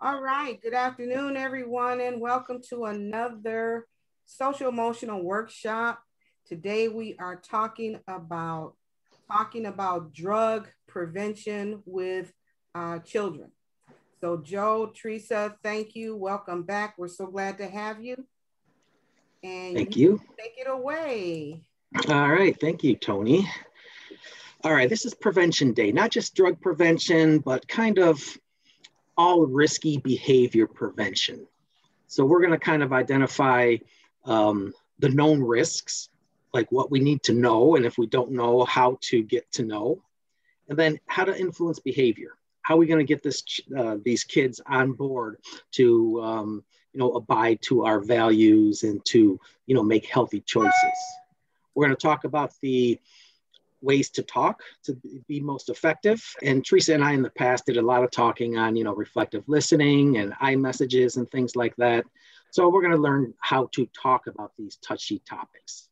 All right. Good afternoon, everyone, and welcome to another social emotional workshop. Today we are talking about drug prevention with children. So, Joe, Teresa, thank you. Welcome back. We're so glad to have you. And Thank you. Take it away. All right. Thank you, Tony. All right. This is Prevention Day, not just drug prevention, but kind of all risky behavior prevention. So we're going to kind of identify the known risks, like what we need to know, and if we don't know, how to get to know, and then how to influence behavior. How are we going to get these kids on board to abide to our values and to make healthy choices? We're going to talk about the ways to talk to be most effective. And Teresa and I in the past did a lot of talking on, reflective listening and iMessages and things like that. So we're going to learn how to talk about these touchy topics.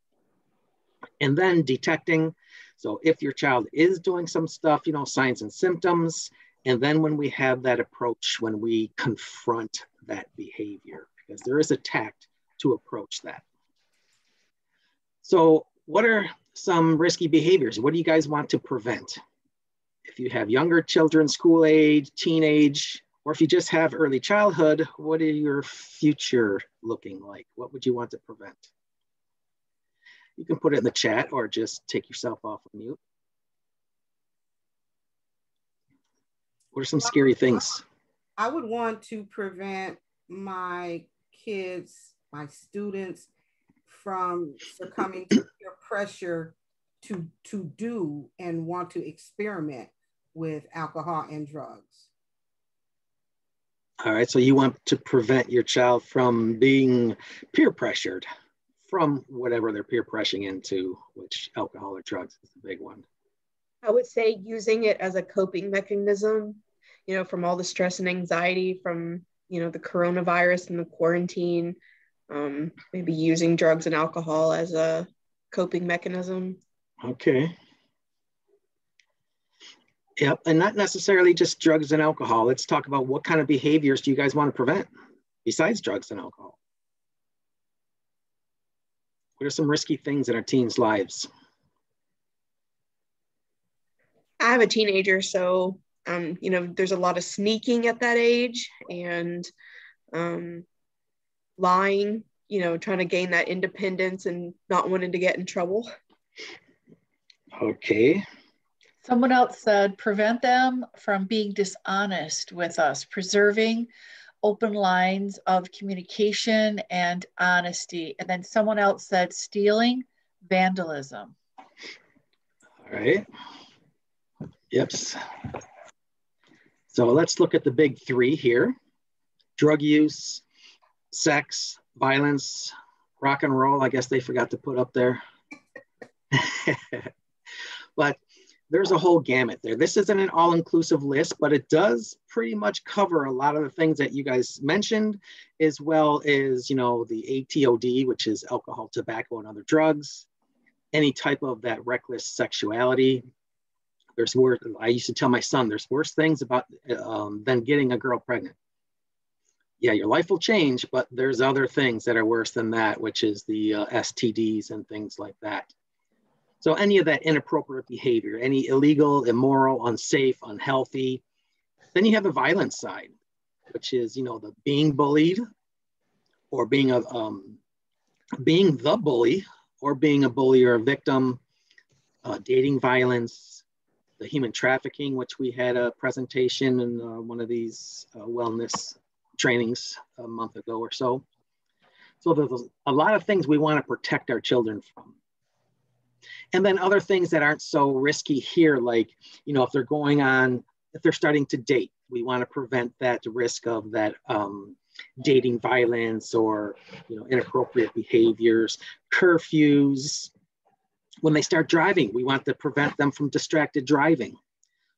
And then detecting. So if your child is doing some stuff, signs and symptoms. And then when we have that approach, when we confront that behavior, because there is a tact to approach that. So what are some risky behaviors? What do you guys want to prevent? If you have younger children, school age, teenage, or if you just have early childhood, what are your future looking like? What would you want to prevent? You can put it in the chat or just take yourself off of mute. What are some scary things? I would want to prevent my kids, my students, from succumbing to peer pressure to do and want to experiment with alcohol and drugs. All right, so you want to prevent your child from being peer pressured from whatever they're peer pressuring into, which alcohol or drugs is the big one. I would say using it as a coping mechanism, from all the stress and anxiety from, the coronavirus and the quarantine, maybe using drugs and alcohol as a coping mechanism. Okay. Yep, and not necessarily just drugs and alcohol. Let's talk about what kind of behaviors do you guys want to prevent besides drugs and alcohol? What are some risky things in our teens' lives? I have a teenager, so, there's a lot of sneaking at that age and lying, trying to gain that independence and not wanting to get in trouble. Okay. Someone else said, prevent them from being dishonest with us, preserving open lines of communication and honesty. And then someone else said, stealing, vandalism. All right. Yep. So let's look at the big three here. Drug use, sex, violence, rock and roll. I guess they forgot to put up there. But there's a whole gamut there. This isn't an all-inclusive list, but it does pretty much cover a lot of the things that you guys mentioned, as well as, the ATOD, which is alcohol, tobacco, and other drugs, any type of that reckless sexuality. There's worse, I used to tell my son, there's worse things about than getting a girl pregnant. Yeah, your life will change, but there's other things that are worse than that, which is the STDs and things like that. So any of that inappropriate behavior, any illegal, immoral, unsafe, unhealthy. Then you have the violence side, which is, the being bullied or being the bully or being a bully or a victim, dating violence, the human trafficking, which we had a presentation in one of these wellness trainings a month ago or so. So there's a lot of things we want to protect our children from. And then other things that aren't so risky here, like, if they're starting to date, we want to prevent that risk of that dating violence or, inappropriate behaviors, curfews. When they start driving, we want to prevent them from distracted driving.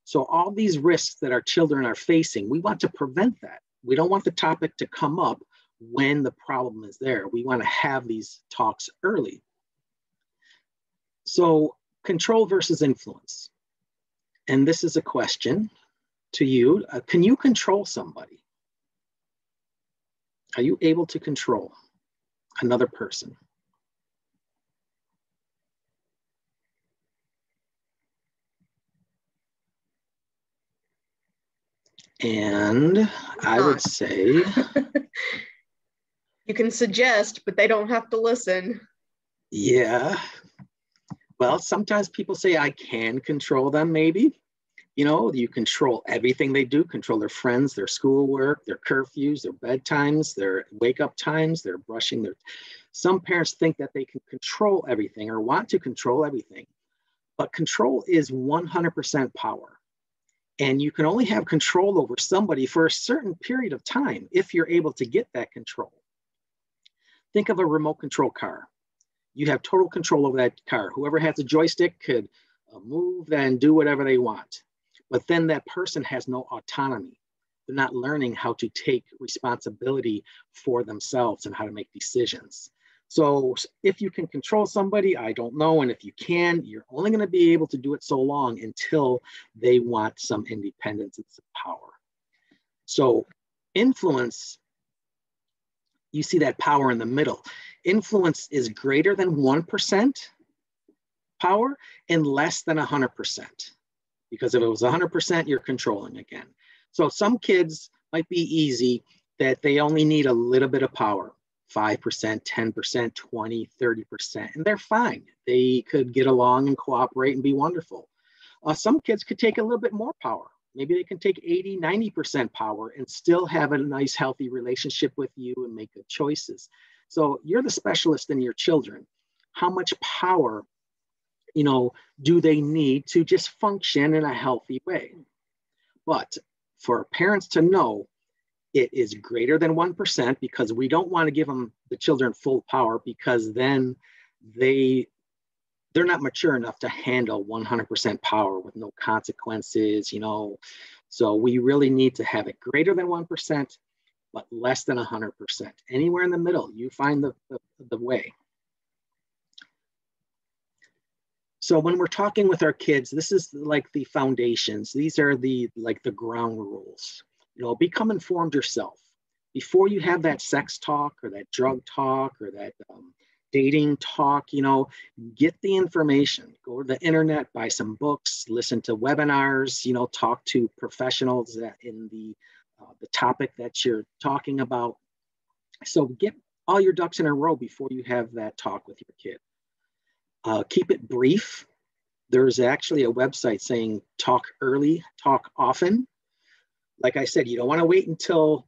So all these risks that our children are facing, we want to prevent that. We don't want the topic to come up when the problem is there. We want to have these talks early. So control versus influence. And this is a question to you. Can you control somebody? Are you able to control another person? And I would say you can suggest, but they don't have to listen. Yeah. Well, sometimes people say I can control them, maybe. You know, you control everything they do, control their friends, their schoolwork, their curfews, their bedtimes, their wake up times, their brushing. Some parents think that they can control everything or want to control everything, but control is 100% power. And you can only have control over somebody for a certain period of time if you're able to get that control. Think of a remote control car. You have total control over that car. Whoever has a joystick could move and do whatever they want. But then that person has no autonomy. They're not learning how to take responsibility for themselves and how to make decisions. So if you can control somebody, I don't know. And if you can, you're only going to be able to do it so long until they want some independence and some power. So influence, you see that power in the middle. Influence is greater than 1% power and less than 100%. Because if it was 100%, you're controlling again. So some kids might be easy that they only need a little bit of power, 5%, 10%, 20, 30%, and they're fine. They could get along and cooperate and be wonderful. Some kids could take a little bit more power. Maybe they can take 80, 90% power and still have a nice, healthy relationship with you and make good choices. So you're the specialist in your children. How much power, do they need to just function in a healthy way? But for parents to know it is greater than 1%, because we don't want to give the children full power, because then they're not mature enough to handle 100% power with no consequences, So we really need to have it greater than 1%, but less than 100%. Anywhere in the middle, you find the way. So when we're talking with our kids, this is like the foundations. These are the ground rules. Become informed yourself. Before you have that sex talk or that drug talk or that dating talk, get the information. Go to the internet, buy some books, listen to webinars, talk to professionals in the topic that you're talking about. So get all your ducks in a row before you have that talk with your kid. Keep it brief. There's actually a website saying talk early, talk often. Like I said, you don't want to wait until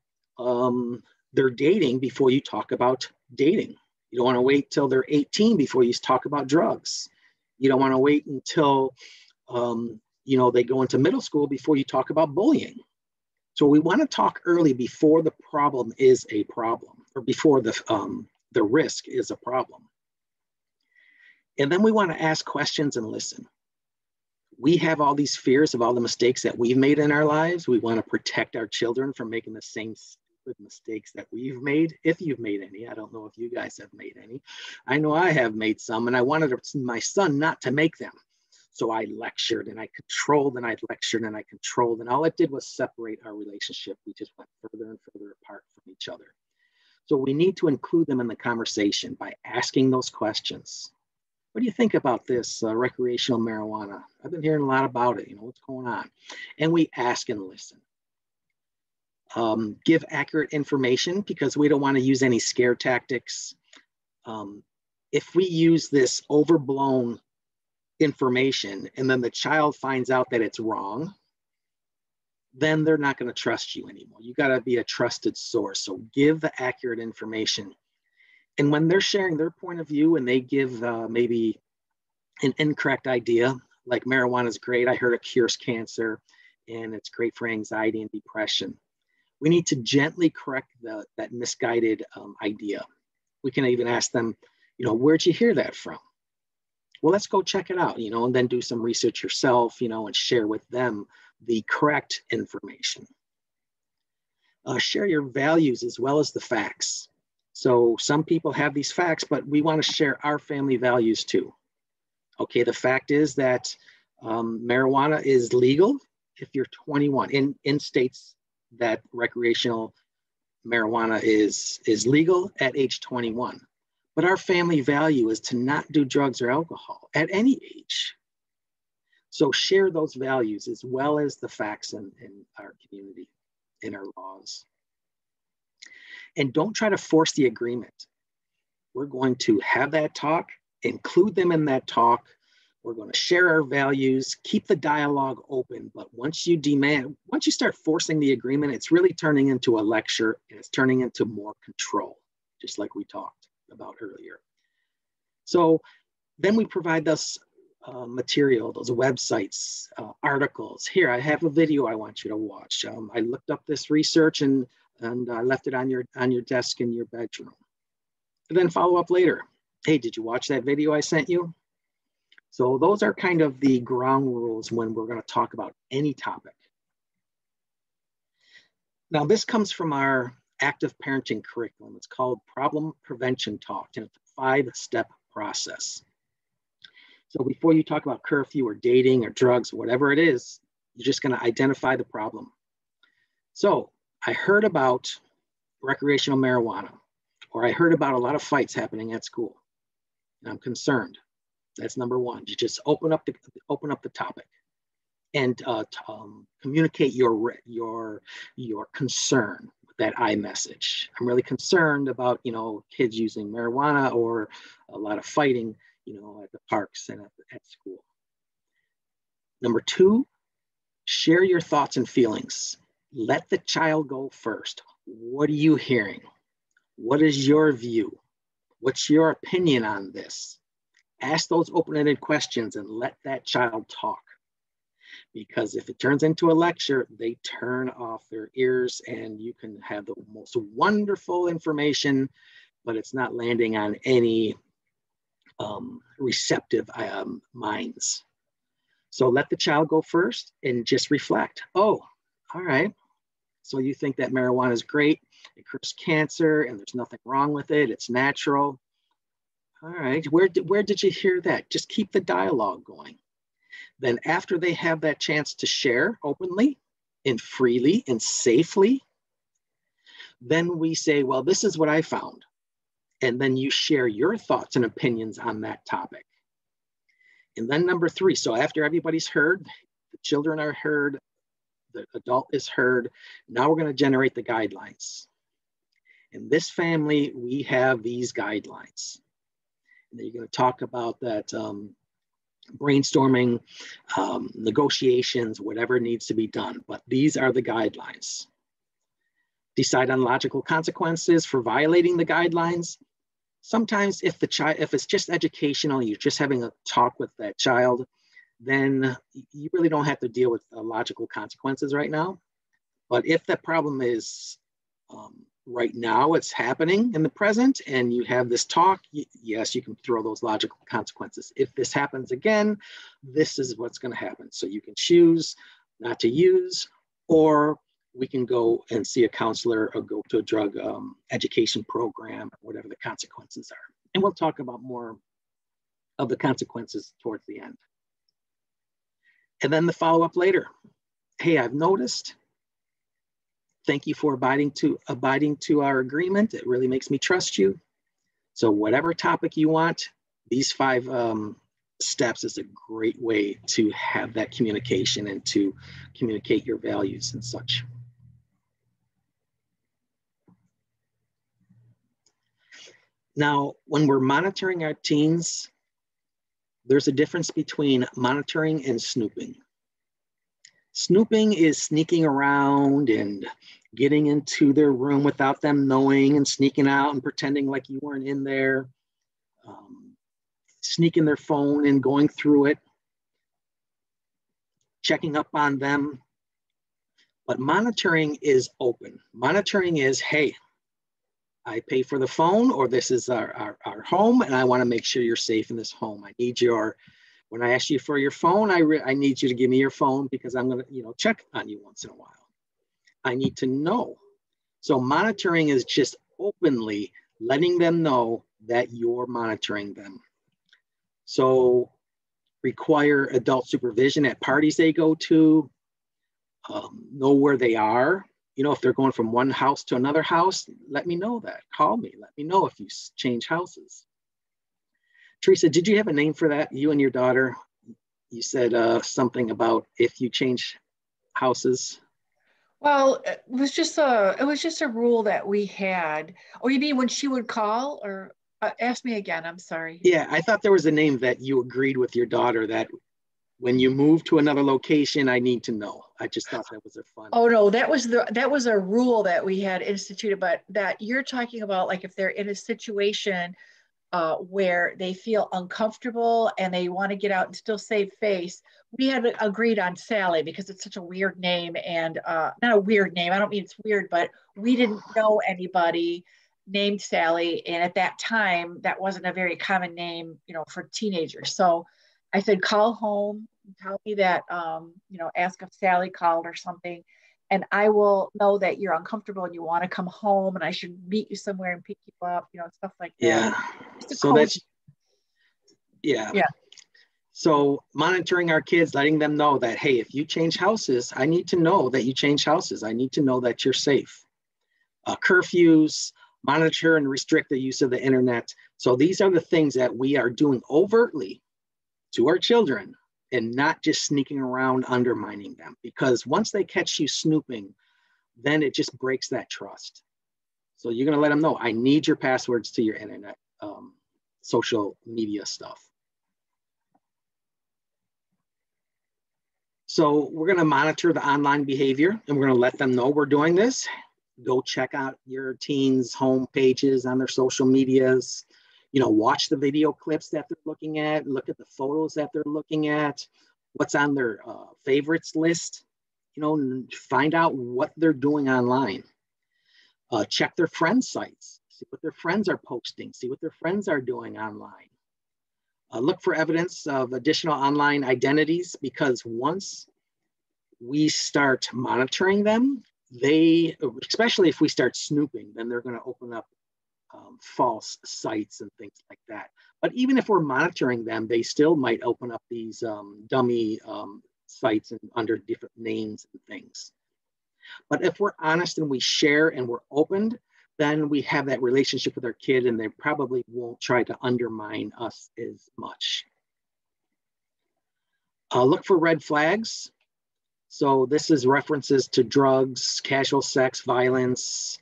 they're dating before you talk about dating. You don't want to wait till they're 18 before you talk about drugs. You don't want to wait until they go into middle school before you talk about bullying. So we want to talk early before the problem is a problem, or before the risk is a problem. And then we want to ask questions and listen. We have all these fears of all the mistakes that we've made in our lives. We want to protect our children from making the same stupid mistakes that we've made, if you've made any. I don't know if you guys have made any. I know I have made some, and I wanted my son not to make them. So I lectured and I controlled and I lectured and I controlled, and all it did was separate our relationship. We just went further and further apart from each other. So we need to include them in the conversation by asking those questions. What do you think about this recreational marijuana? I've been hearing a lot about it. What's going on? And we ask and listen. Give accurate information, because we don't want to use any scare tactics. If we use this overblown information and then the child finds out that it's wrong, then they're not going to trust you anymore. You got to be a trusted source. So give the accurate information. And when they're sharing their point of view and they give maybe an incorrect idea, like marijuana is great, I heard it cures cancer and it's great for anxiety and depression, we need to gently correct that misguided idea. We can even ask them, where'd you hear that from? Well, let's go check it out, and then do some research yourself, and share with them the correct information. Share your values as well as the facts. So some people have these facts, but we want to share our family values too. Okay, the fact is that marijuana is legal if you're 21 in states that recreational marijuana is legal at age 21. But our family value is to not do drugs or alcohol at any age. So share those values as well as the facts in our community, in our laws. And don't try to force the agreement. We're going to have that talk, include them in that talk. We're going to share our values, keep the dialogue open. But once you start forcing the agreement, it's really turning into a lecture, and it's turning into more control, just like we talked about earlier. So then we provide this material, those websites, articles. Here, I have a video I want you to watch. I looked up this research and I left it on your desk in your bedroom. And then follow up later. Hey, did you watch that video I sent you? So those are kind of the ground rules when we're going to talk about any topic. Now, this comes from our active parenting curriculum. It's called Problem Prevention Talk, and it's a 5-step process. So before you talk about curfew or dating or drugs, or whatever it is, you're just going to identify the problem. So I heard about recreational marijuana, or I heard about a lot of fights happening at school, and I'm concerned. That's number one. You just open up the topic and communicate your concern with that I message. I'm really concerned about, kids using marijuana or a lot of fighting, at the parks and at school. Number two, share your thoughts and feelings. Let the child go first. What are you hearing? What is your view? What's your opinion on this? Ask those open-ended questions and let that child talk. Because if it turns into a lecture, they turn off their ears and you can have the most wonderful information, but it's not landing on any receptive minds. So let the child go first and just reflect. Oh, all right. So you think that marijuana is great, it cures cancer, and there's nothing wrong with it, it's natural. All right, where did you hear that? Just keep the dialogue going. Then after they have that chance to share openly and freely and safely, then we say, well, this is what I found. And then you share your thoughts and opinions on that topic. And then number three, so after everybody's heard, the children are heard, the adult is heard, now we're going to generate the guidelines. In this family, we have these guidelines. And then you're going to talk about that brainstorming, negotiations, whatever needs to be done. But these are the guidelines. Decide on logical consequences for violating the guidelines. Sometimes if it's just educational, you're just having a talk with that child, then you really don't have to deal with logical consequences right now. But if that problem is right now, it's happening in the present, and you have this talk, yes, you can throw those logical consequences. If this happens again, this is what's going to happen. So you can choose not to use, or we can go and see a counselor or go to a drug education program, whatever the consequences are. And we'll talk about more of the consequences towards the end. And then the follow-up later. Hey, I've noticed. Thank you for abiding to our agreement. It really makes me trust you. So whatever topic you want, these 5 steps is a great way to have that communication and to communicate your values and such. Now, when we're monitoring our teens, there's a difference between monitoring and snooping. Snooping is sneaking around and getting into their room without them knowing and sneaking out and pretending like you weren't in there, sneaking their phone and going through it, checking up on them. But monitoring is open. Monitoring is, hey, I pay for the phone, or this is our home, and I want to make sure you're safe in this home. I need when I ask you for your phone, I need you to give me your phone because I'm going to, check on you once in a while. I need to know. So monitoring is just openly letting them know that you're monitoring them. So require adult supervision at parties they go to, know where they are you know, if they're going from one house to another house, let me know that. Call me. Let me know if you change houses. Teresa, did you have a name for that? You and your daughter, you said something about if you change houses. Well, it was just a rule that we had. Oh, you mean when she would call, or ask me again? I'm sorry. Yeah, I thought there was a name that you agreed with your daughter that when you move to another location, I need to know. I just thought that was a fun. Oh no, that was a rule that we had instituted, but that you're talking about, like if they're in a situation where they feel uncomfortable and they want to get out and still save face. We had agreed on Sally because it's such a weird name, and not a weird name. I don't mean it's weird, but we didn't know anybody named Sally. And at that time, that wasn't a very common name, you know, for teenagers. So I said, call home, tell me that, you know, ask if Sally called or something. And I will know that you're uncomfortable and you want to come home, and I should meet you somewhere and pick you up, you know, stuff like that. Yeah. So that's, yeah. Yeah. So monitoring our kids, letting them know that, hey, if you change houses, I need to know that you change houses. I need to know that you're safe. Curfews, monitor and restrict the use of the internet. So these are the things that we are doing overtly to our children and not just sneaking around undermining them. Because once they catch you snooping, then it just breaks that trust. So you're gonna let them know, I need your passwords to your internet, social media stuff. So we're gonna monitor the online behavior and we're gonna let them know we're doing this. Go check out your teens' home pages on their social medias. You know, watch the video clips that they're looking at, look at the photos that they're looking at, what's on their favorites list, you know, find out what they're doing online. Check their friends' sites, see what their friends are posting, see what their friends are doing online. Look for evidence of additional online identities, because once we start monitoring them, they, especially if we start snooping, then they're going to open up false sites and things like that. But even if we're monitoring them, they still might open up these dummy sites and under different names and things. But if we're honest and we share and we're open, then we have that relationship with our kid and they probably won't try to undermine us as much. Look for red flags. So this is references to drugs, casual sex, violence,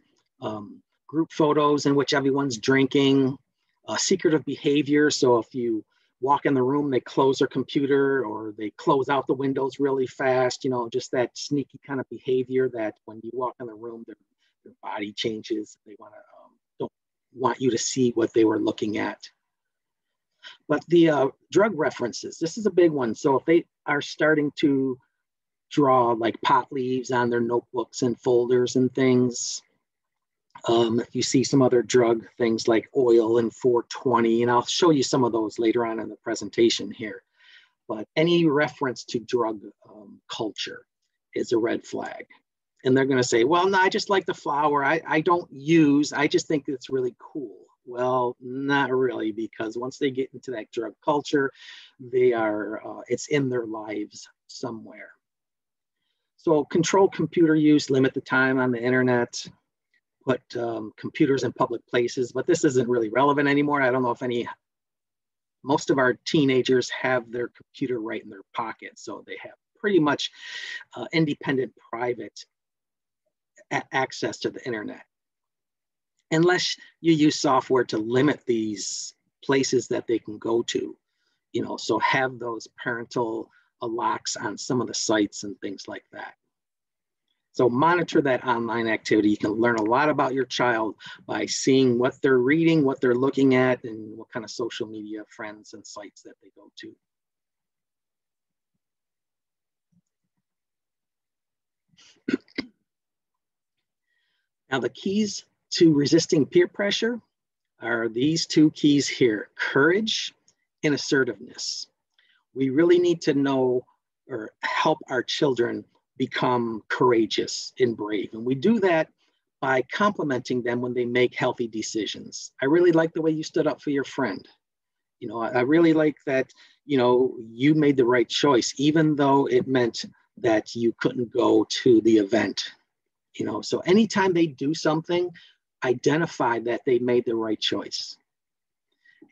group photos in which everyone's drinking, secretive behavior. So if you walk in the room, they close their computer or they close out the windows really fast, you know, just that sneaky kind of behavior that when you walk in the room, their body changes. They don't want you to see what they were looking at. But the drug references, this is a big one. So if they are starting to draw like pot leaves on their notebooks and folders and things, if you see some other drug things like oil and 420, and I'll show you some of those later on in the presentation here, but any reference to drug culture is a red flag. And they're going to say, well, no, I just like the flower. I don't use, I just think it's really cool. Well, not really, because once they get into that drug culture, they are, it's in their lives somewhere. So control computer use, limit the time on the internet, put computers in public places, but this isn't really relevant anymore. I don't know if most of our teenagers have their computer right in their pocket. So they have pretty much independent, private access to the internet. Unless you use software to limit these places that they can go to, you know, so have those parental locks on some of the sites and things like that. So monitor that online activity. You can learn a lot about your child by seeing what they're reading, what they're looking at, and what kind of social media friends and sites that they go to. Now the keys to resisting peer pressure are these two keys here: courage and assertiveness. We really need to know or help our children become courageous and brave. And we do that by complimenting them when they make healthy decisions. I really like the way you stood up for your friend. You know, I really like that, you know, you made the right choice, even though it meant that you couldn't go to the event. You know, so anytime they do something, identify that they made the right choice.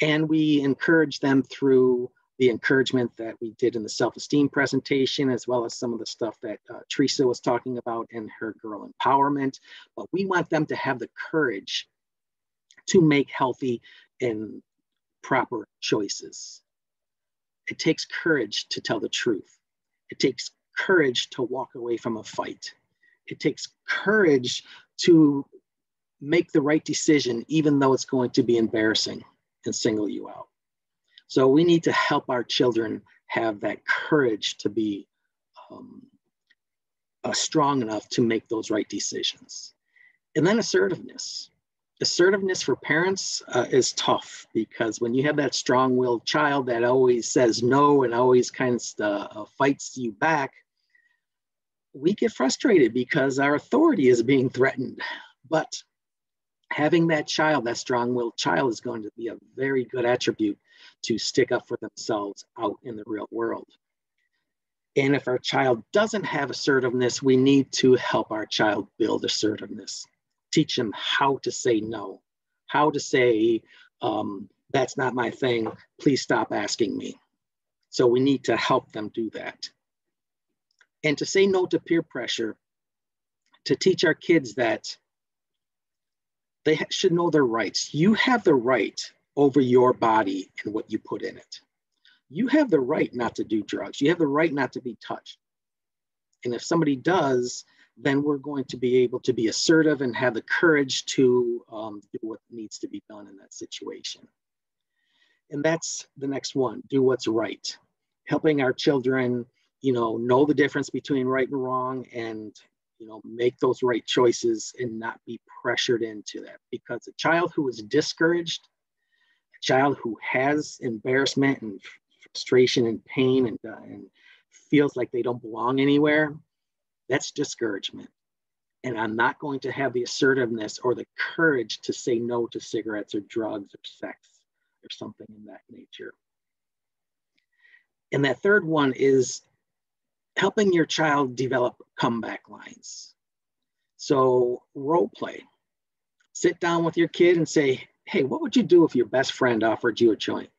And we encourage them through the encouragement that we did in the self-esteem presentation, as well as some of the stuff that Teresa was talking about in her girl empowerment. But we want them to have the courage to make healthy and proper choices. It takes courage to tell the truth. It takes courage to walk away from a fight. It takes courage to make the right decision, even though it's going to be embarrassing and single you out. So we need to help our children have that courage to be strong enough to make those right decisions. And then assertiveness. Assertiveness for parents is tough, because when you have that strong-willed child that always says no and always kind of fights you back, we get frustrated because our authority is being threatened. But having that child, that strong-willed child, is going to be a very good attribute to stick up for themselves out in the real world. And if our child doesn't have assertiveness, we need to help our child build assertiveness. Teach them how to say no, how to say, that's not my thing, please stop asking me. So we need to help them do that. And to say no to peer pressure, to teach our kids that they should know their rights. You have the right over your body and what you put in it. You have the right not to do drugs. You have the right not to be touched. And if somebody does, then we're going to be able to be assertive and have the courage to do what needs to be done in that situation. And that's the next one, do what's right. Helping our children, know the difference between right and wrong, and make those right choices and not be pressured into that. Because a child who is discouraged, a child who has embarrassment and frustration and pain and feels like they don't belong anywhere, that's discouragement. And I'm not going to have the assertiveness or the courage to say no to cigarettes or drugs or sex or something in that nature. And that third one is helping your child develop comeback lines. So role play. Sit down with your kid and say, hey, what would you do if your best friend offered you a joint?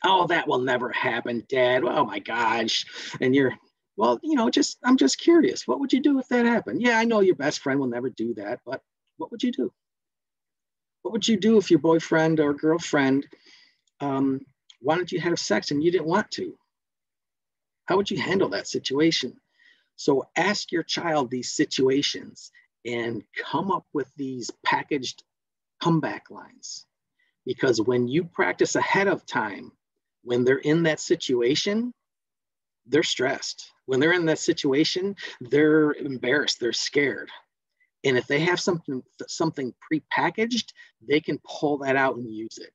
Oh, that will never happen, Dad. Oh my gosh. And you're, well, I'm just curious. What would you do if that happened? Yeah, I know your best friend will never do that, but what would you do? What would you do if your boyfriend or girlfriend wanted you to have sex and you didn't want to? How would you handle that situation? So ask your child these situations and come up with these packaged comeback lines. Because when you practice ahead of time, when they're in that situation, they're stressed. When they're in that situation, they're embarrassed, they're scared. And if they have something pre-packaged, they can pull that out and use it.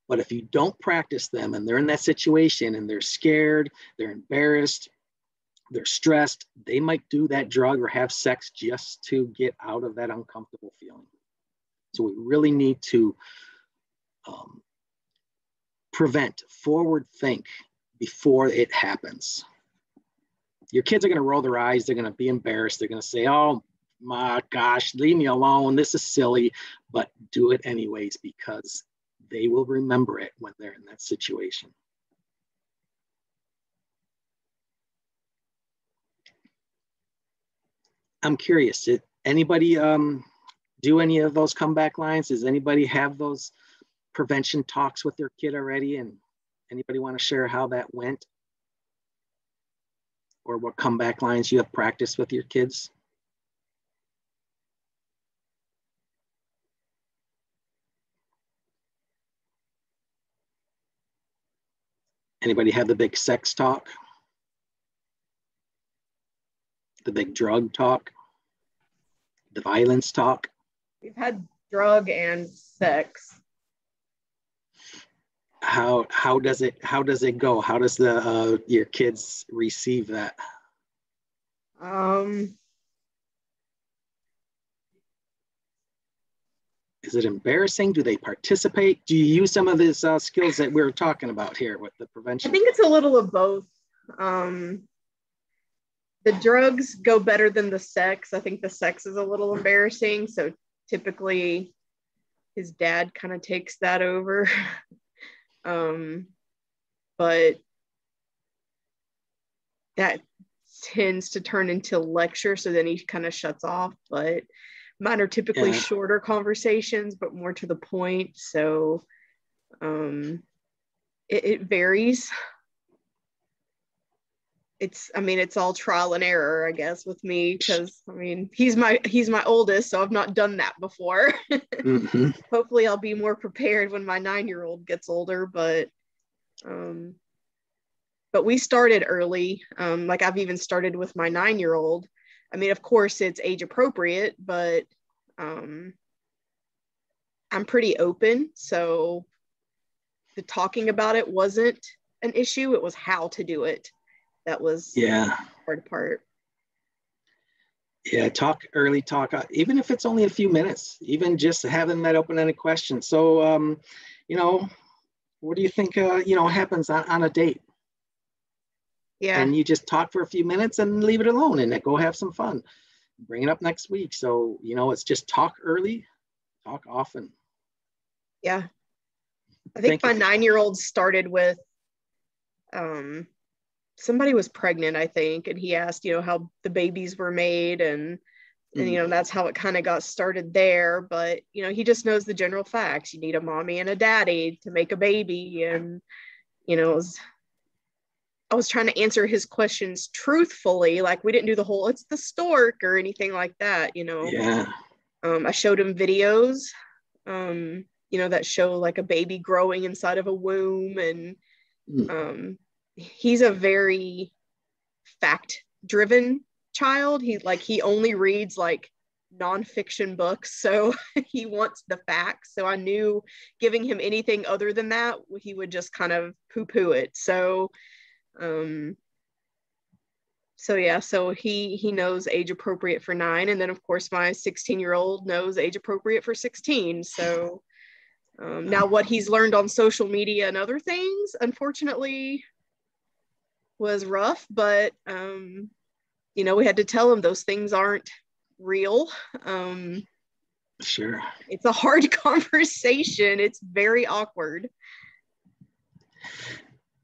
But if you don't practice them and they're in that situation and they're scared, they're embarrassed, they're stressed, they might do that drug or have sex just to get out of that uncomfortable feeling. So we really need to forward think before it happens. Your kids are going to roll their eyes. They're going to be embarrassed. They're going to say, oh my gosh, leave me alone. This is silly, but do it anyways, because they will remember it when they're in that situation. I'm curious, did anybody do any of those comeback lines? Does anybody have those prevention talks with their kid already? And anybody want to share how that went? Or what comeback lines you have practiced with your kids? Anybody have the big sex talk? The big drug talk? The violence talk? We've had drug and sex. How does it go? How does your kids receive that? Is it embarrassing? Do they participate? Do you use some of these skills that we're talking about here with the prevention? I think it's a little of both. The drugs go better than the sex. I think the sex is a little embarrassing. So typically his dad kind of takes that over. But that tends to turn into lecture. So then he kind of shuts off. But mine are typically shorter conversations, but more to the point. So it varies. It's all trial and error, I guess, with me, because he's my oldest, so I've not done that before. Mm-hmm. Hopefully I'll be more prepared when my 9-year-old gets older, but we started early. Like I've even started with my 9-year-old. Of course it's age appropriate, but I'm pretty open, so the talking about it wasn't an issue. It was how to do it. That was the hard part. Yeah, talk early, even if it's only a few minutes, even just having that open-ended question. So, what do you think, happens on a date? Yeah. And you just talk for a few minutes and leave it alone and go have some fun. Bring it up next week. So, it's just talk early, talk often. Yeah. I think my 9-year-old started with, somebody was pregnant, I think, and he asked, how the babies were made, and that's how it kind of got started there. But, he just knows the general facts. You need a mommy and a daddy to make a baby. And, I was trying to answer his questions truthfully. Like, we didn't do the whole, it's the stork or anything like that, Yeah. I showed him videos, that show like a baby growing inside of a womb. And, he's a very fact-driven child. He only reads like nonfiction books, so he wants the facts. So I knew giving him anything other than that, he would just kind of poo-poo it. So he knows age appropriate for 9, and then of course my 16-year-old knows age appropriate for 16. So now what he's learned on social media and other things, unfortunately, was rough, but we had to tell him those things aren't real. Sure. It's a hard conversation. It's very awkward.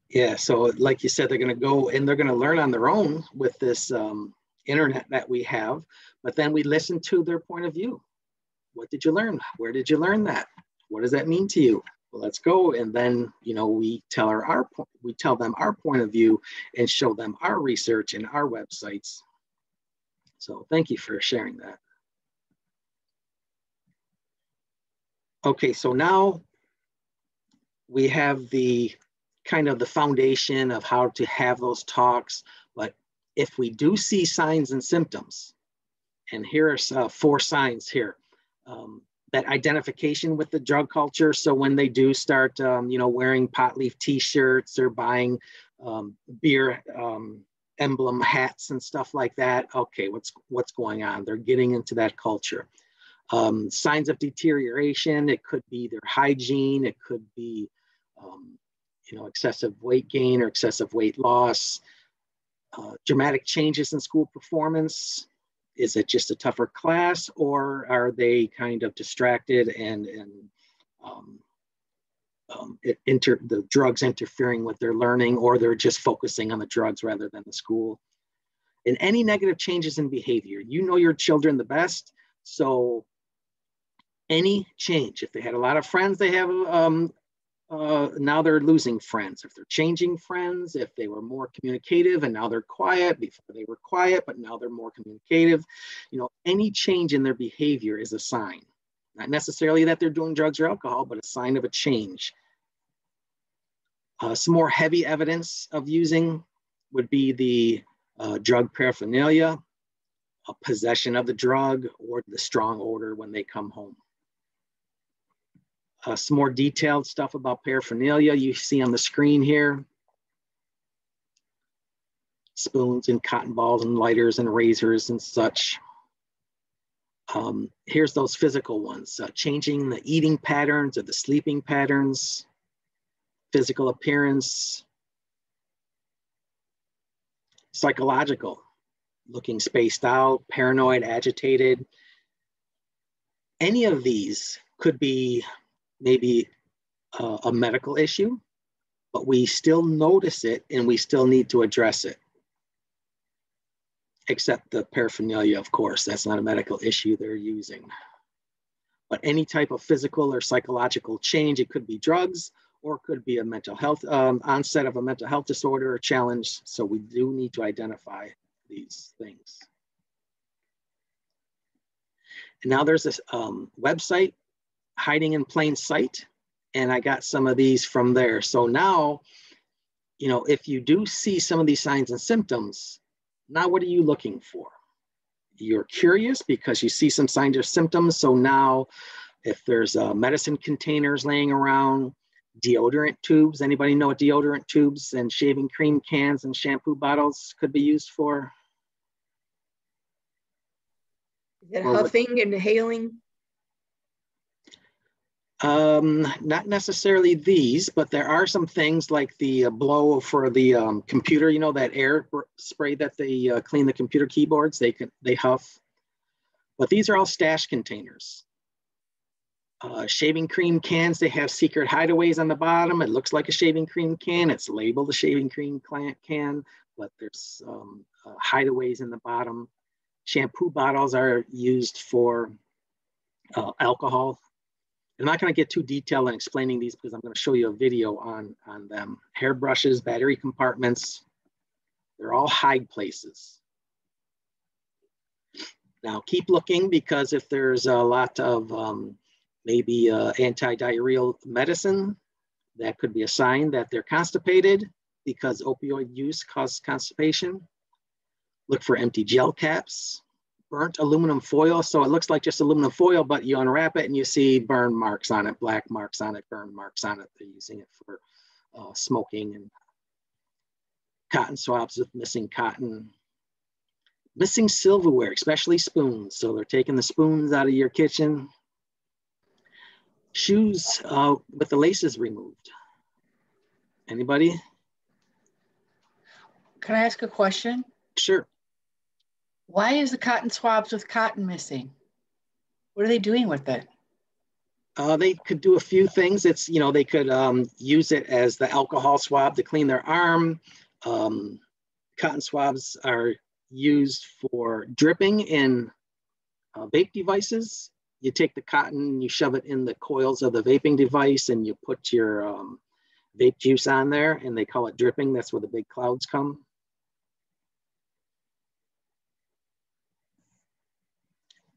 Yeah, so like you said, they're going to go and they're going to learn on their own with this internet that we have, but then we listen to their point of view. What did you learn? Where did you learn that? What does that mean to you? Well, let's go. And then, we tell them our point of view and show them our research and our websites. So thank you for sharing that. Okay, so now we have the kind of the foundation of how to have those talks. But if we do see signs and symptoms, and here are 4 signs here. That identification with the drug culture. So when they do start, wearing pot leaf t-shirts or buying beer emblem hats and stuff like that. Okay, what's going on? They're getting into that culture. Signs of deterioration. It could be their hygiene. It could be, excessive weight gain or excessive weight loss. Dramatic changes in school performance. Is it just a tougher class, or are they kind of distracted and the drugs interfering with their learning, or they're just focusing on the drugs rather than the school? And any negative changes in behavior. Your children the best, so any change. If they had a lot of friends, they have now they're losing friends. If they're changing friends, if they were more communicative and now they're quiet, before they were quiet, but now they're more communicative, any change in their behavior is a sign. Not necessarily that they're doing drugs or alcohol, but a sign of a change. Some more heavy evidence of using would be the drug paraphernalia, a possession of the drug, or the strong odor when they come home. Some more detailed stuff about paraphernalia you see on the screen here. Spoons and cotton balls and lighters and razors and such. Here's those physical ones, changing the eating patterns or the sleeping patterns, physical appearance. Psychological, looking spaced out, paranoid, agitated. Any of these could be maybe a medical issue, but we still notice it and we still need to address it. Except the paraphernalia, of course, that's not a medical issue they're using. But any type of physical or psychological change, it could be drugs, or it could be a mental health, onset of a mental health disorder or challenge. So we do need to identify these things. And now there's this website, Hiding in Plain Sight, and I got some of these from there. So now, you know, if you do see some of these signs and symptoms, now what are you looking for? You're curious because you see some signs or symptoms. So now if there's medicine containers laying around, deodorant tubes, anybody know what deodorant tubes and shaving cream cans and shampoo bottles could be used for? Is it huffing and inhaling? Not necessarily these, but there are some things like the blow for the computer, you know, that air spray that they clean the computer keyboards, they huff. But these are all stash containers. Shaving cream cans, they have secret hideaways on the bottom. It looks like a shaving cream can. It's labeled a shaving cream can, but there's hideaways in the bottom. Shampoo bottles are used for alcohol. I'm not going to get too detailed in explaining these because I'm going to show you a video on them. Hairbrushes, battery compartments, they're all hide places. Now keep looking, because if there's a lot of maybe anti-diarrheal medicine, that could be a sign that they're constipated, because opioid use causes constipation. Look for empty gel caps. Burnt aluminum foil. So it looks like just aluminum foil, but you unwrap it and you see burn marks on it, black marks on it, burn marks on it. They're using it for smoking. And cotton swabs with missing cotton. Missing silverware, especially spoons. So they're taking the spoons out of your kitchen. Shoes with the laces removed. Anybody? Can I ask a question? Sure. Why is the cotton swabs with cotton missing? What are they doing with it? They could do a few things. It's, you know, they could use it as the alcohol swab to clean their arm. Cotton swabs are used for dripping in vape devices. You take the cotton, you shove it in the coils of the vaping device, and you put your vape juice on there, and they call it dripping. That's where the big clouds come.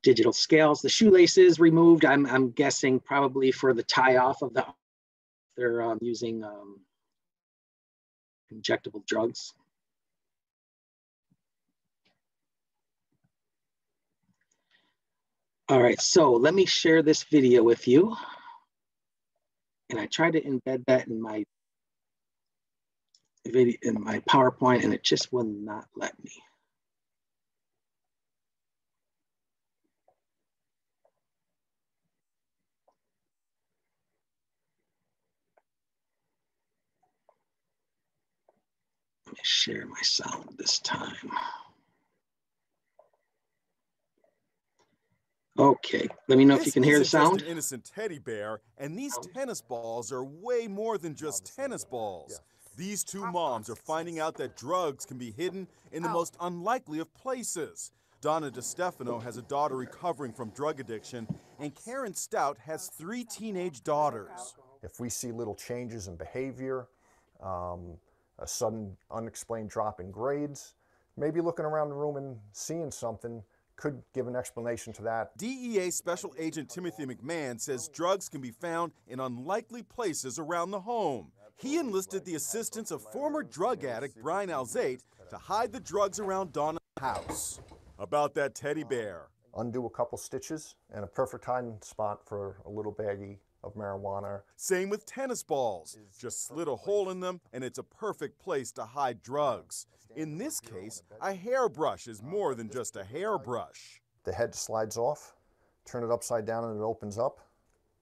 Digital scales, the shoelaces removed. I'm guessing probably for the tie off of the, they're using injectable drugs. All right, so let me share this video with you. And I tried to embed that in my video, in my PowerPoint, and it just will not let me. Let me share my sound this time. Okay, let me know if you can hear the sound. This isn't just an innocent teddy bear, and these tennis balls are way more than just tennis balls. These two moms are finding out that drugs can be hidden in the most unlikely of places. Donna DeStefano has a daughter recovering from drug addiction, and Karen Stout has 3 teenage daughters. If we see little changes in behavior, a sudden unexplained drop in grades, maybe looking around the room and seeing something could give an explanation to that. DEA Special Agent Timothy McMahon says drugs can be found in unlikely places around the home. He enlisted the assistance of former drug addict Brian Alzate to hide the drugs around Donna's house. About that teddy bear. Undo a couple stitches and a perfect hiding spot for a little baggie of marijuana. Same with tennis balls. Just slit a hole in them and it's a perfect place to hide drugs. In this case, a hairbrush is more than just a hairbrush. The head slides off, turn it upside down and it opens up,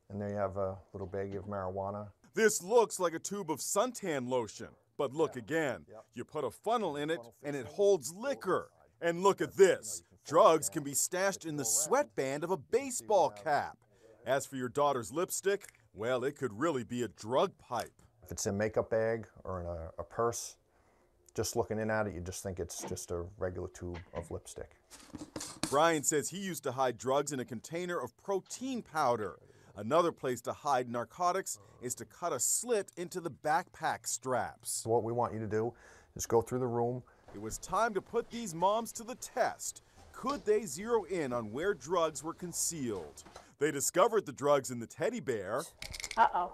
and there you have a little baggie of marijuana. This looks like a tube of suntan lotion, but look again. You put a funnel in it and it holds liquor. And look at this. Drugs can be stashed in the sweatband of a baseball cap. As for your daughter's lipstick, well, it could really be a drug pipe. If it's in a makeup bag or in a purse, just looking in at it, you just think it's just a regular tube of lipstick. Brian says he used to hide drugs in a container of protein powder. Another place to hide narcotics is to cut a slit into the backpack straps. What we want you to do is go through the room. It was time to put these moms to the test. Could they zero in on where drugs were concealed? They discovered the drugs in the teddy bear. Uh-oh.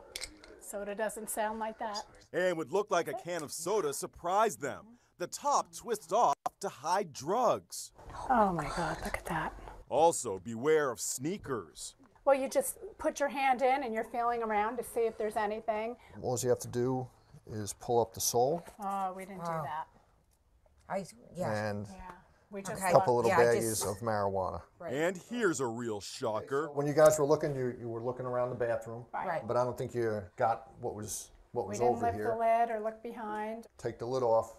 Soda doesn't sound like that. And what looked like a can of soda surprised them. The top twists off to hide drugs. Oh my God, look at that. Also, beware of sneakers. Well, you just put your hand in and you're feeling around to see if there's anything. All you have to do is pull up the sole. Oh, we didn't do that. And We just a couple little baggies of marijuana. Right. And here's a real shocker. When you guys were looking, you were looking around the bathroom. Right. But I don't think you got what was We over didn't lift here. the lid or look behind. Take the lid off.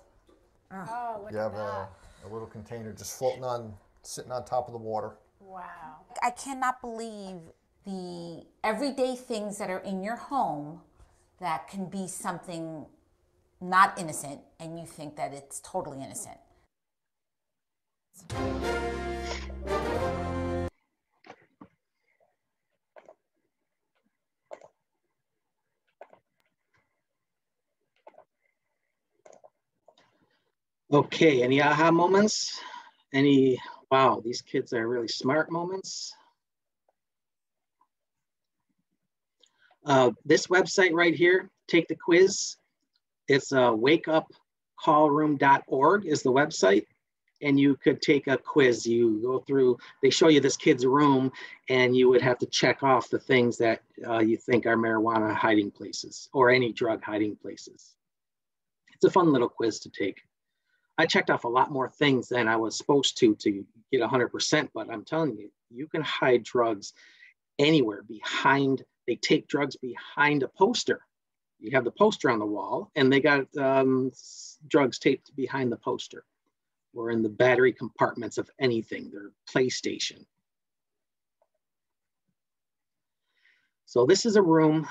Oh, look You at have that. a little container just floating on, sitting on top of the water. Wow. I cannot believe the everyday things that are in your home that can be something not innocent and you think that it's totally innocent. Okay, any aha moments? Any, wow, these kids are really smart moments? This website right here, take the quiz. It's wakeupcallroom.org is the website. And you could take a quiz. You go through, they show you this kid's room and you would have to check off the things that you think are marijuana hiding places or any drug hiding places. It's a fun little quiz to take. I checked off a lot more things than I was supposed to get 100%, but I'm telling you, you can hide drugs anywhere behind. They take drugs behind a poster. You have the poster on the wall and they got drugs taped behind the poster or in the battery compartments of anything, their PlayStation. So this is a room,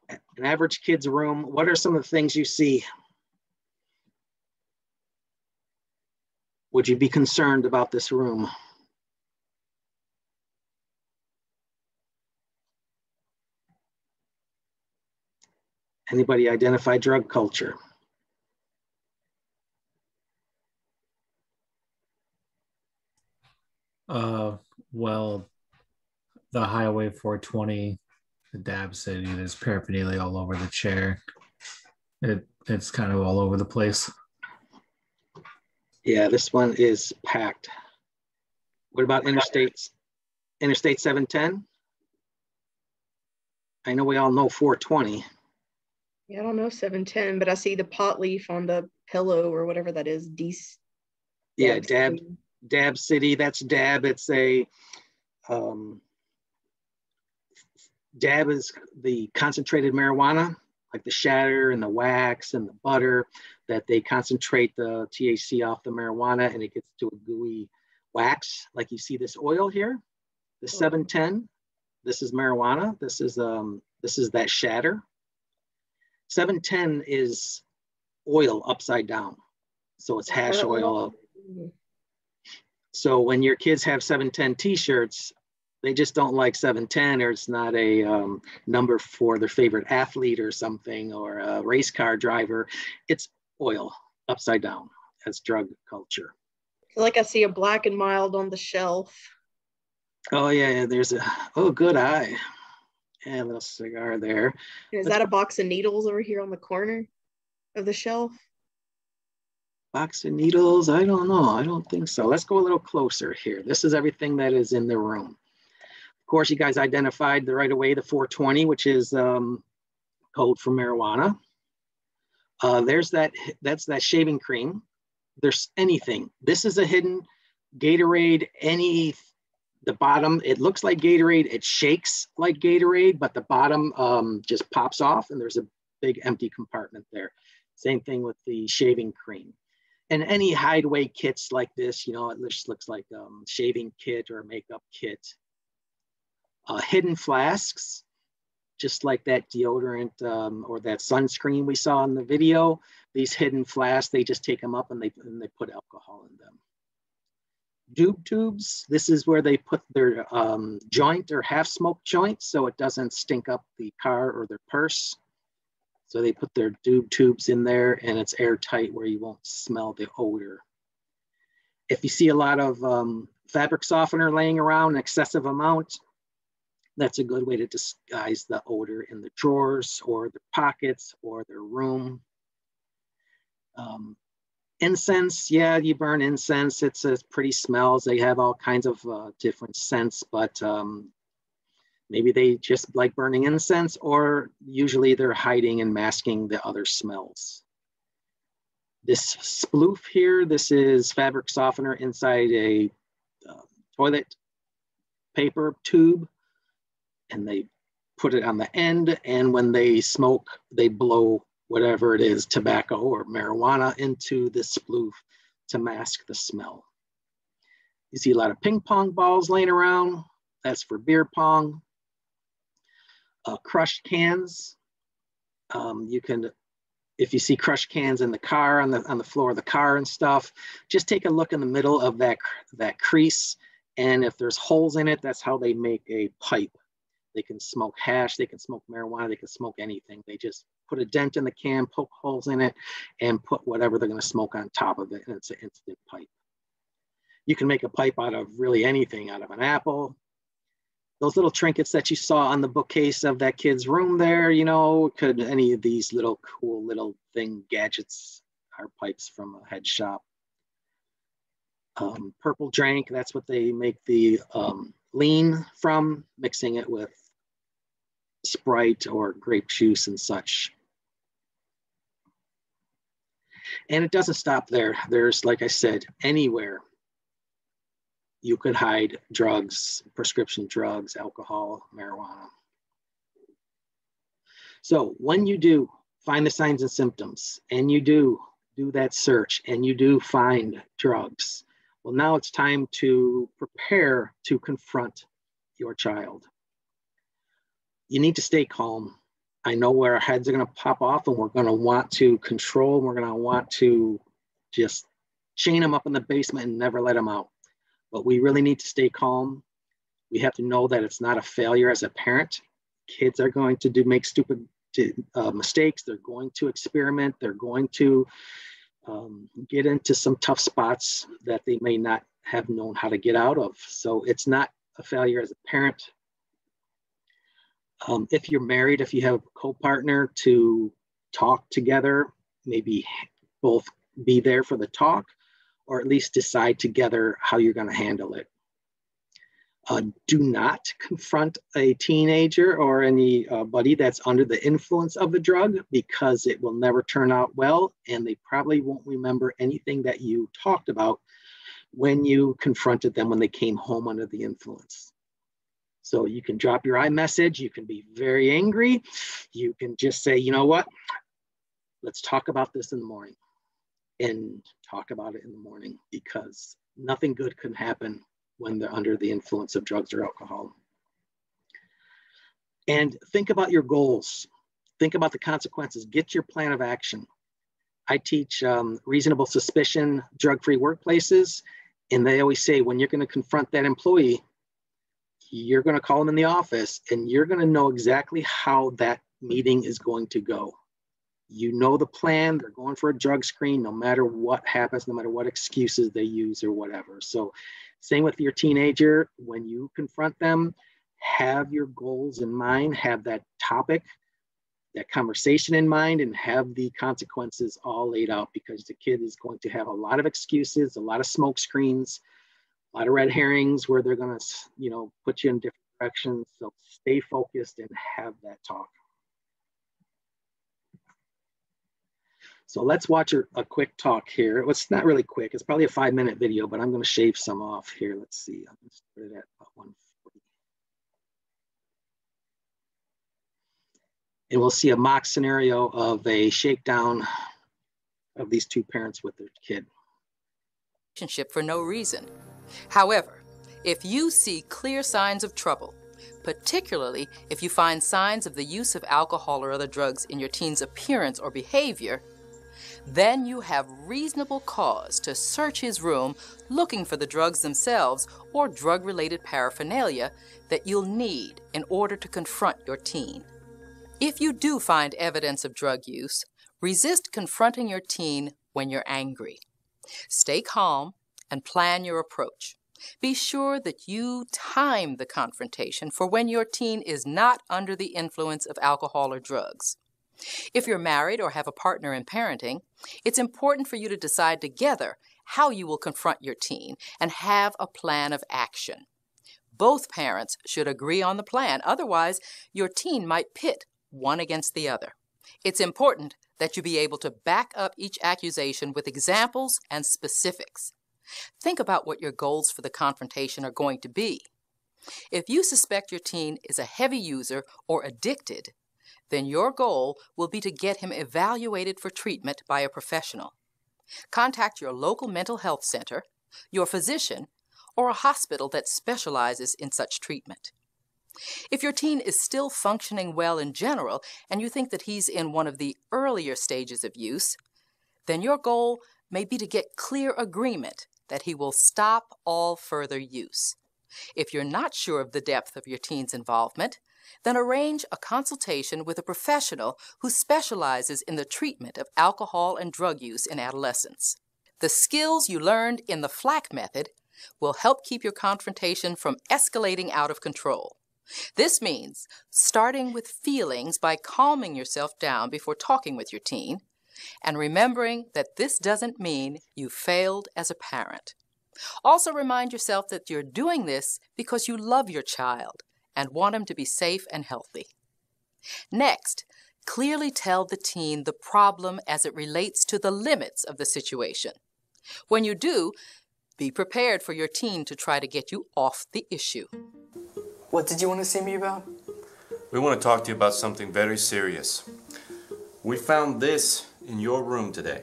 an average kid's room. What are some of the things you see? Would you be concerned about this room? Anybody identify drug culture? Well, the Highway 420, the Dab City, there's paraphernalia all over the chair. It's kind of all over the place. Yeah, this one is packed. What about Interstate 710? I know we all know 420. Yeah, I don't know 710, but I see the pot leaf on the pillow or whatever that is. Yeah, Dab City, that's Dab. It's a, Dab is the concentrated marijuana, like the shatter and the wax and the butter, that they concentrate the THC off the marijuana and it gets to a gooey wax. Like you see this oil here, the 710, this is marijuana. This is that shatter. 710 is oil upside down. So it's hash oil. So when your kids have 710 t-shirts, they just don't like 710 or it's not a number for their favorite athlete or something or a race car driver. It's oil upside down. That's drug culture. Like I see a Black and Mild on the shelf. Oh yeah, there's a, oh, good eye. And a little cigar there. Is that a box of needles over here on the corner of the shelf? Box of needles, I don't know. I don't think so. Let's go a little closer here. This is everything that is in the room. Of course, you guys identified right away the 420, which is code for marijuana. That's that shaving cream. There's anything. This is a hidden Gatorade, the bottom, it looks like Gatorade, it shakes like Gatorade, but the bottom just pops off and there's a big empty compartment there. Same thing with the shaving cream. And any hideaway kits like this, you know, it just looks like a shaving kit or a makeup kit. Hidden flasks, just like that deodorant or that sunscreen we saw in the video. These hidden flasks, they just take them up and they put alcohol in them. Doob tubes, this is where they put their joint or half smoked joint so it doesn't stink up the car or their purse. So they put their doob tubes in there and it's airtight where you won't smell the odor. If you see a lot of fabric softener laying around in excessive amount, that's a good way to disguise the odor in the drawers or the pockets or their room. Incense, yeah, you burn incense. It's a pretty smells. They have all kinds of different scents, but maybe they just like burning incense, or usually they're hiding and masking the other smells. This sploof here, this is fabric softener inside a toilet paper tube, and they put it on the end, and when they smoke, they blow whatever it is, tobacco or marijuana, into this sploof to mask the smell. You see a lot of ping pong balls laying around. That's for beer pong. Crushed cans. You can, if you see crushed cans in the car, on the floor of the car and stuff, just take a look in the middle of that crease. And if there's holes in it, that's how they make a pipe. They can smoke hash, they can smoke marijuana, they can smoke anything. They just put a dent in the can, poke holes in it, and put whatever they're going to smoke on top of it, and it's an instant pipe. You can make a pipe out of really anything, out of an apple. Those little trinkets that you saw on the bookcase of that kid's room there, you know, could any of these little cool little gadgets are pipes from a head shop. Purple drink, that's what they make the lean from, mixing it with Sprite or grape juice and such. And it doesn't stop there. There's, like I said, anywhere you could hide drugs, prescription drugs, alcohol, marijuana. So when you do find the signs and symptoms, and you do that search, and you do find drugs, well, now it's time to prepare to confront your child. You need to stay calm. I know where our heads are going to pop off, and we're going to want to control. We're going to want to just chain them up in the basement and never let them out. But we really need to stay calm. We have to know that it's not a failure as a parent. Kids are going to make stupid mistakes. They're going to experiment. They're going to get into some tough spots that they may not have known how to get out of. So it's not a failure as a parent. If you're married, if you have a co-partner, to talk together, maybe both be there for the talk, or at least decide together how you're going to handle it. Do not confront a teenager or anybody that's under the influence of the drug, because it will never turn out well, and they probably won't remember anything that you talked about when you confronted them when they came home under the influence. So you can drop your iMessage, you can be very angry, you can just say, you know what, let's talk about this in the morning, and talk about it in the morning, because nothing good can happen when they're under the influence of drugs or alcohol. And think about your goals. Think about the consequences. Get your plan of action. I teach reasonable suspicion, drug-free workplaces, and they always say when you're going to confront that employee, you're going to call them in the office, and you're going to know exactly how that meeting is going to go. You know the plan. They're going for a drug screen, no matter what happens, no matter what excuses they use or whatever. So same with your teenager. When you confront them, have your goals in mind, have that topic, that conversation in mind, and have the consequences all laid out, because the kid is going to have a lot of excuses, a lot of smoke screens, a lot of red herrings where they're going to, you know, put you in different directions. So stay focused and have that talk. So let's watch a quick talk here. Well, it's not really quick. It's probably a 5-minute video, but I'm going to shave some off here. Let's see. I'm going to put it at about 140. And we'll see a mock scenario of a shakedown of these two parents with their kid. relationship for no reason. However, if you see clear signs of trouble, particularly if you find signs of the use of alcohol or other drugs in your teen's appearance or behavior, then you have reasonable cause to search his room looking for the drugs themselves or drug-related paraphernalia that you'll need in order to confront your teen. If you do find evidence of drug use, resist confronting your teen when you're angry. Stay calm and plan your approach. Be sure that you time the confrontation for when your teen is not under the influence of alcohol or drugs. If you're married or have a partner in parenting, it's important for you to decide together how you will confront your teen and have a plan of action. Both parents should agree on the plan, otherwise your teen might pit one against the other. It's important that you be able to back up each accusation with examples and specifics. Think about what your goals for the confrontation are going to be. If you suspect your teen is a heavy user or addicted, then your goal will be to get him evaluated for treatment by a professional. Contact your local mental health center, your physician, or a hospital that specializes in such treatment. If your teen is still functioning well in general and you think that he's in one of the earlier stages of use, then your goal may be to get clear agreement that he will stop all further use. If you're not sure of the depth of your teen's involvement, then arrange a consultation with a professional who specializes in the treatment of alcohol and drug use in adolescents. The skills you learned in the FLAC method will help keep your confrontation from escalating out of control. This means starting with feelings by calming yourself down before talking with your teen, and remembering that this doesn't mean you failed as a parent. Also remind yourself that you're doing this because you love your child and want him to be safe and healthy. Next, clearly tell the teen the problem as it relates to the limits of the situation. When you do, be prepared for your teen to try to get you off the issue. What did you want to see me about? We want to talk to you about something very serious. We found this in your room today.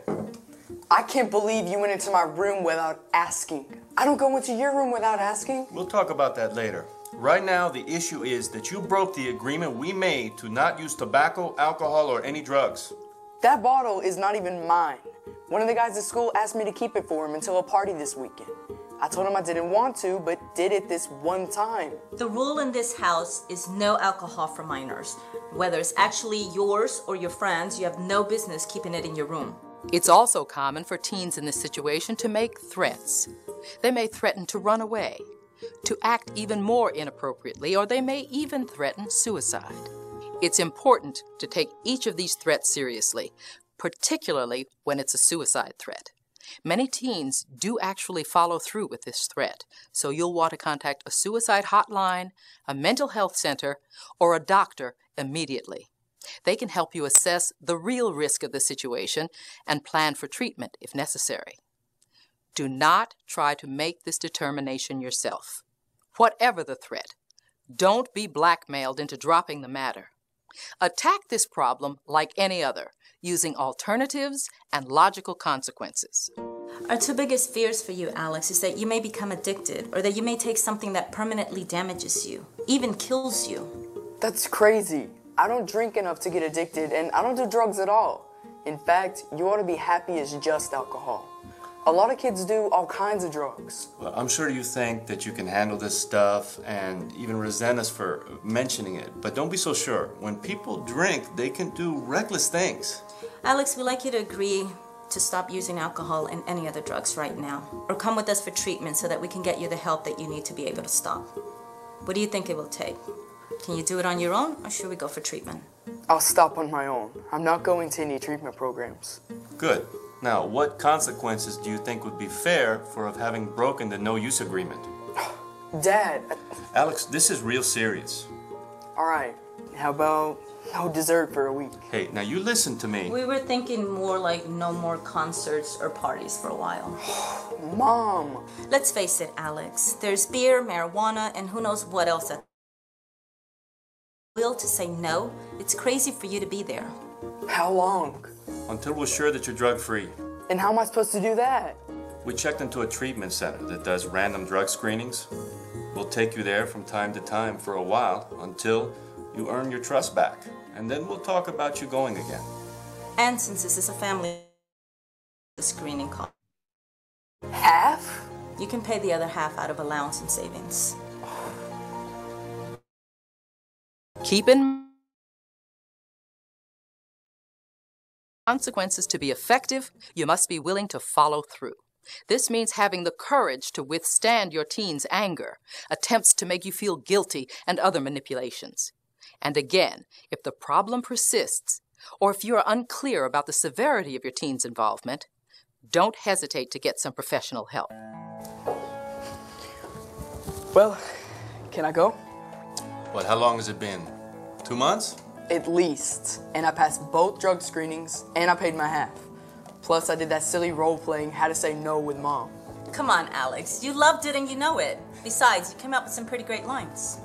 I can't believe you went into my room without asking. I don't go into your room without asking. We'll talk about that later. Right now, the issue is that you broke the agreement we made to not use tobacco, alcohol, or any drugs. That bottle is not even mine. One of the guys at school asked me to keep it for him until a party this weekend. I told him I didn't want to, but did it this one time. The rule in this house is no alcohol for minors. Whether it's actually yours or your friends, you have no business keeping it in your room. It's also common for teens in this situation to make threats. They may threaten to run away, to act even more inappropriately, or they may even threaten suicide. It's important to take each of these threats seriously, particularly when it's a suicide threat. Many teens do actually follow through with this threat, so you'll want to contact a suicide hotline, a mental health center, or a doctor immediately. They can help you assess the real risk of the situation and plan for treatment if necessary. Do not try to make this determination yourself. Whatever the threat, don't be blackmailed into dropping the matter. Attack this problem like any other, using alternatives and logical consequences. Our two biggest fears for you, Alex, is that you may become addicted or that you may take something that permanently damages you, even kills you. That's crazy. I don't drink enough to get addicted, and I don't do drugs at all. In fact, you ought to be happy as just alcohol. A lot of kids do all kinds of drugs. Well, I'm sure you think that you can handle this stuff and even resent us for mentioning it, but don't be so sure. When people drink, they can do reckless things. Alex, we'd like you to agree to stop using alcohol and any other drugs right now, or come with us for treatment so that we can get you the help that you need to be able to stop. What do you think it will take? Can you do it on your own, or should we go for treatment? I'll stop on my own. I'm not going to any treatment programs. Good. Now, what consequences do you think would be fair for having broken the no-use agreement? Dad! Alex, this is real serious. All right. How about no dessert for a week? Hey, now you listen to me. We were thinking more like no more concerts or parties for a while. Mom! Let's face it, Alex. There's beer, marijuana, and who knows what else. Will to say no, it's crazy for you to be there. How long? Until we're sure that you're drug-free. And how am I supposed to do that? We checked into a treatment center that does random drug screenings. We'll take you there from time to time for a while until you earn your trust back. And then we'll talk about you going again. And since this is a family, the screening cost. Half? You can pay the other half out of allowance and savings. Keep in consequences to be effective, you must be willing to follow through. This means having the courage to withstand your teen's anger, attempts to make you feel guilty, and other manipulations. And again, if the problem persists, or if you are unclear about the severity of your teen's involvement, don't hesitate to get some professional help. Well, can I go? What, how long has it been? 2 months? At least. And I passed both drug screenings, and I paid my half. Plus, I did that silly role-playing how to say no with Mom. Come on, Alex. You loved it and you know it. Besides, you came up with some pretty great lines.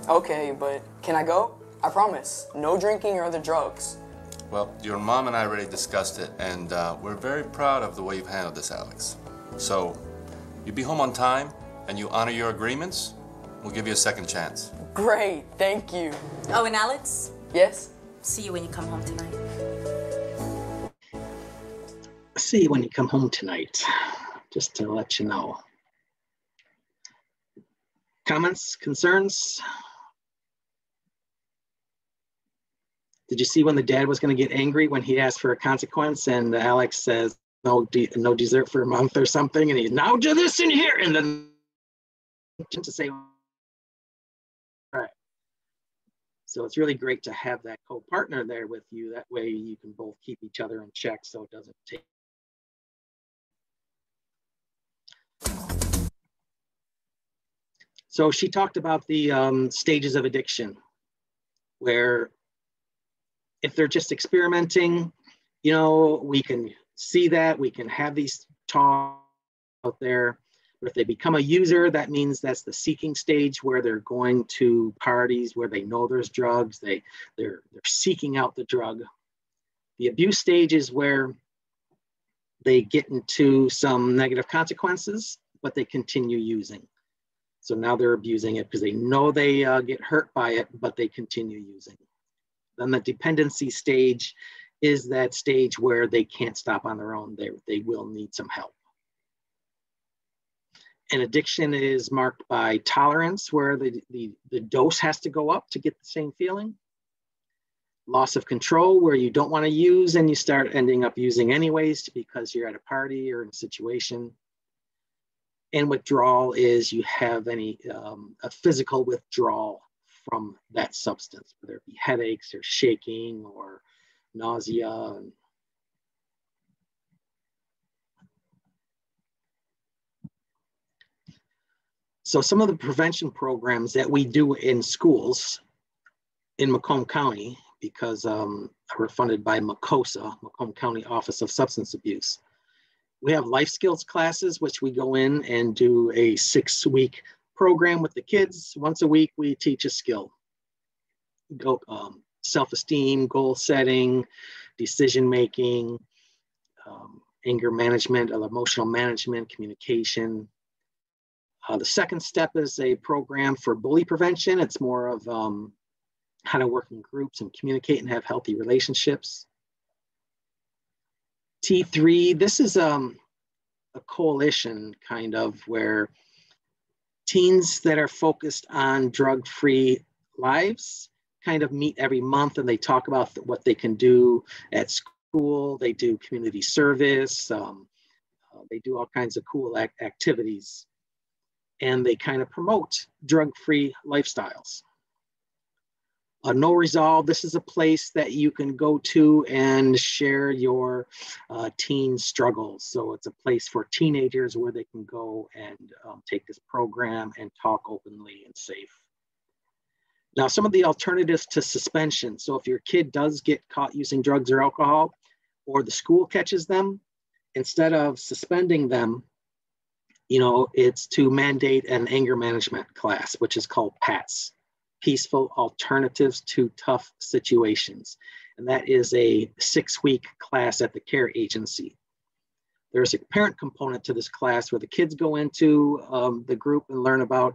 Okay, but can I go? I promise. No drinking or other drugs. Well, your mom and I already discussed it, and we're very proud of the way you've handled this, Alex. So, you be home on time, and you honor your agreements, we'll give you a second chance. Great, thank you. Oh, and Alex? Yes? See you when you come home tonight. See you when you come home tonight, just to let you know. Comments, concerns? Did you see when the dad was going to get angry when he asked for a consequence and Alex says, no dessert for a month or something, and he's, now do this in here, and then to say, all right. So it's really great to have that co-partner there with you. That way you can both keep each other in check so it doesn't take. So she talked about the stages of addiction, where if they're just experimenting, you know, we can see that, we can have these talks out there. But if they become a user, that means that's the seeking stage where they're going to parties where they know there's drugs, they're seeking out the drug. The abuse stage is where they get into some negative consequences, but they continue using. So now they're abusing it because they know they get hurt by it, but they continue using. Then the dependency stage is that stage where they can't stop on their own. They will need some help. And addiction is marked by tolerance, where the dose has to go up to get the same feeling. Loss of control, where you don't want to use and you start ending up using anyways because you're at a party or in a situation. And withdrawal is you have a physical withdrawal from that substance, whether it be headaches or shaking or nausea. So some of the prevention programs that we do in schools in Macomb County, because we're funded by MCOSA, Macomb County Office of Substance Abuse. We have life skills classes, which we go in and do a 6-week program with the kids. Once a week, we teach a skill. Self-esteem, goal setting, decision-making, anger management, emotional management, communication. The second step is a program for bully prevention. It's more of how to work in groups and communicate and have healthy relationships. T3, this is a coalition kind of where teens that are focused on drug-free lives kind of meet every month and they talk about what they can do at school. They do community service. They do all kinds of cool activities. And they kind of promote drug-free lifestyles. No Resolve, this is a place that you can go to and share your teen struggles. So it's a place for teenagers where they can go and take this program and talk openly and safe. Now, some of the alternatives to suspension. So if your kid does get caught using drugs or alcohol, or the school catches them, instead of suspending them, you know, it's to mandate an anger management class, which is called PATS. Peaceful Alternatives to Tough Situations. And that is a 6-week class at the care agency. There's a parent component to this class where the kids go into the group and learn about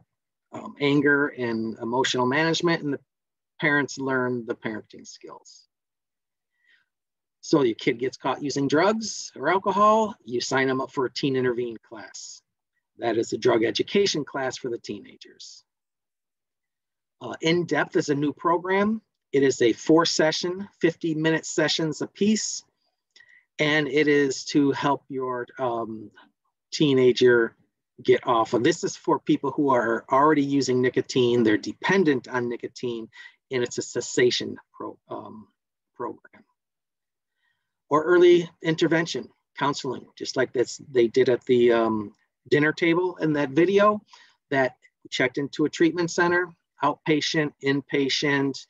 anger and emotional management, and the parents learn the parenting skills. So your kid gets caught using drugs or alcohol, you sign them up for a teen intervene class. That is a drug education class for the teenagers. In-depth is a new program. It is a 4-session, 50-minute sessions apiece, and it is to help your teenager get off of. This is for people who are already using nicotine, they're dependent on nicotine, and it's a cessation program. Or early intervention counseling, just like they did at the dinner table in that video, that checked into a treatment center, outpatient, inpatient,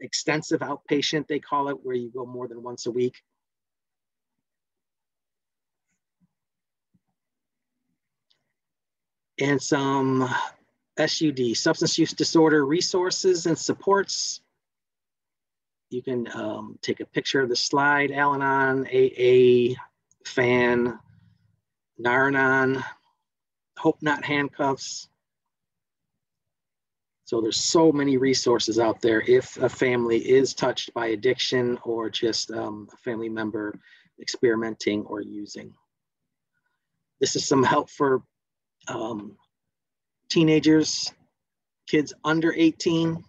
extensive outpatient, they call it, where you go more than once a week. And some SUD, substance use disorder resources and supports. You can take a picture of the slide, Al-Anon, AA, FAN, Nar-Anon, Hope Not handcuffs. So there's so many resources out there if a family is touched by addiction or just a family member experimenting or using. This is some help for teenagers, kids under 18.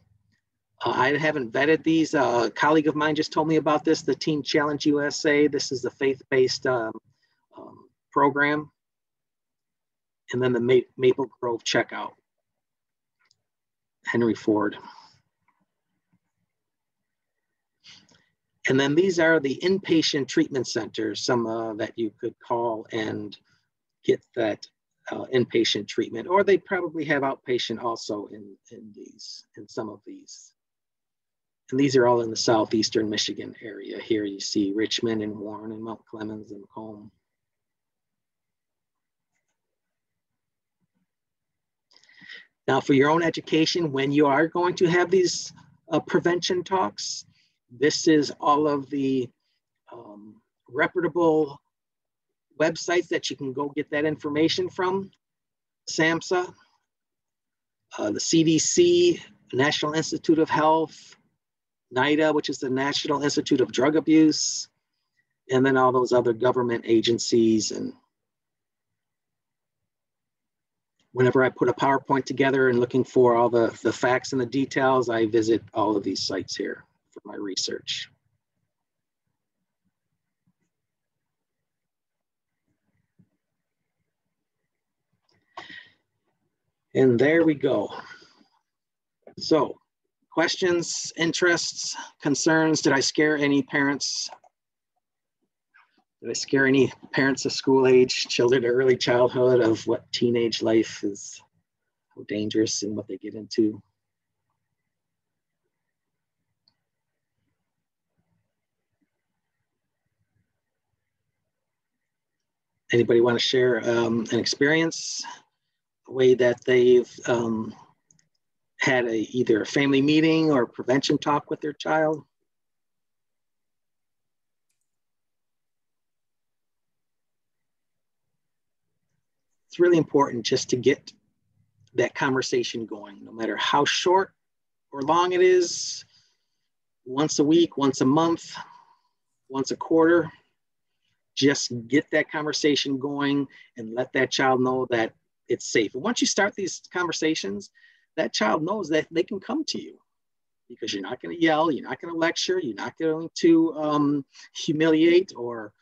I haven't vetted these. A colleague of mine just told me about this, the Teen Challenge USA. This is the faith-based program. And then the Maple Grove Checkout, Henry Ford. And then these are the inpatient treatment centers, some that you could call and get that inpatient treatment, or they probably have outpatient also in some of these. And these are all in the southeastern Michigan area. Here you see Richmond and Warren and Mount Clemens and Macomb. Now for your own education, when you are going to have these prevention talks, this is all of the reputable websites that you can go get that information from. SAMHSA, the CDC, National Institute of Health, NIDA, which is the National Institute of Drug Abuse, and then all those other government agencies. And whenever I put a PowerPoint together and looking for all the facts and the details, I visit all of these sites here for my research. And there we go. So, questions, interests, concerns? Did I scare any parents? Did I scare any parents of school age children, early childhood, of what teenage life is, how dangerous and what they get into? Anybody want to share an experience, a way that they've had either a family meeting or prevention talk with their child? It's really important just to get that conversation going, no matter how short or long it is, once a week, once a month, once a quarter. Just get that conversation going and let that child know that it's safe. And once you start these conversations, that child knows that they can come to you because you're not going to yell, you're not going to lecture, you're not going to humiliate or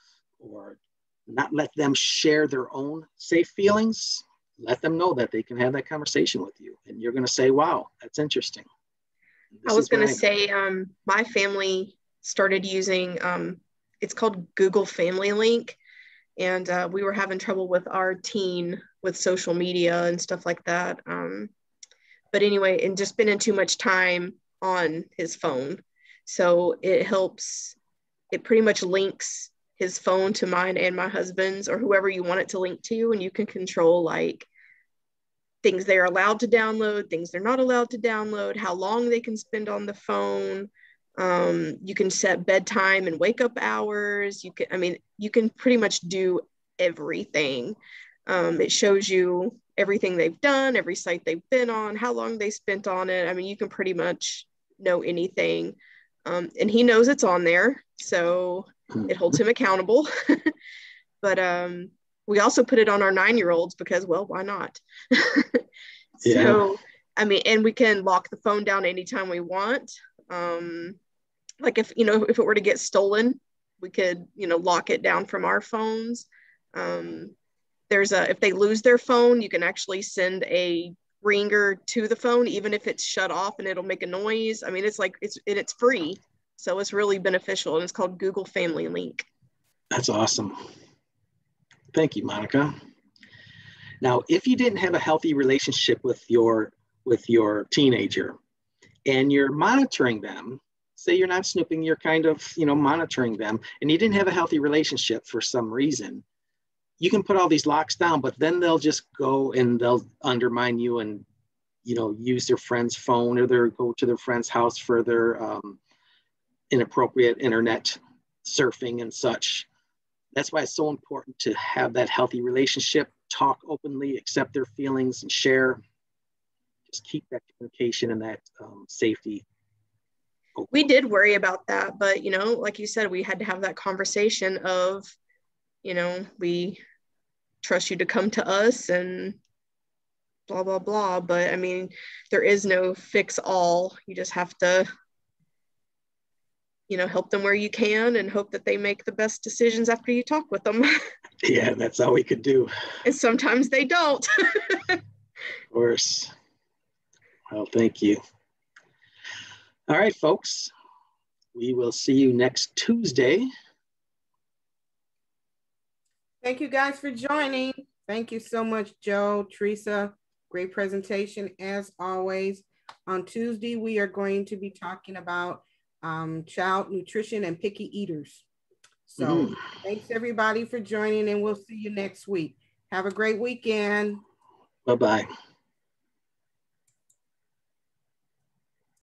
not let them share their own safe feelings. Let them know that they can have that conversation with you. And you're going to say, wow, that's interesting. I was going to say, my family started using, it's called Google Family Link. And we were having trouble with our teen with social media and stuff like that. But anyway, and just spending too much time on his phone. So it helps, it pretty much links his phone to mine and my husband's, or whoever you want it to link to. And you can control like things they're allowed to download, things they're not allowed to download, how long they can spend on the phone. You can set bedtime and wake up hours. You can pretty much do everything. It shows you everything they've done, every site they've been on, how long they spent on it. I mean, you can pretty much know anything. And he knows it's on there, so it holds him accountable. But we also put it on our 9-year-olds because, well, why not? So, I mean, and we can lock the phone down anytime we want. Like if it were to get stolen, we could, lock it down from our phones. If they lose their phone, you can actually send a ringer to the phone, even if it's shut off, and it'll make a noise. I mean, it's free. So it's really beneficial, and it's called Google Family Link. That's awesome. Thank you, Monica. Now, if you didn't have a healthy relationship with your teenager and you're monitoring them, say you're not snooping, you're kind of, monitoring them, and you didn't have a healthy relationship for some reason, you can put all these locks down, but then they'll just go and they'll undermine you and, use their friend's phone, or go to their friend's house for their inappropriate internet surfing and such. That's why it's so important to have that healthy relationship, talk openly, accept their feelings, and share. Just keep that communication and that safety open. We did worry about that, but, like you said, we had to have that conversation of, we trust you to come to us and blah, blah, blah. But I mean, there is no fix all. You just have to, help them where you can and hope that they make the best decisions after you talk with them. Yeah, that's all we could do. And sometimes they don't. Of course. Well, thank you. All right, folks. We will see you next Tuesday. Thank you guys for joining. Thank you so much, Joe, Teresa. Great presentation as always. On Tuesday, we are going to be talking about child nutrition and picky eaters. So thanks everybody for joining, and we'll see you next week. Have a great weekend. Bye-bye.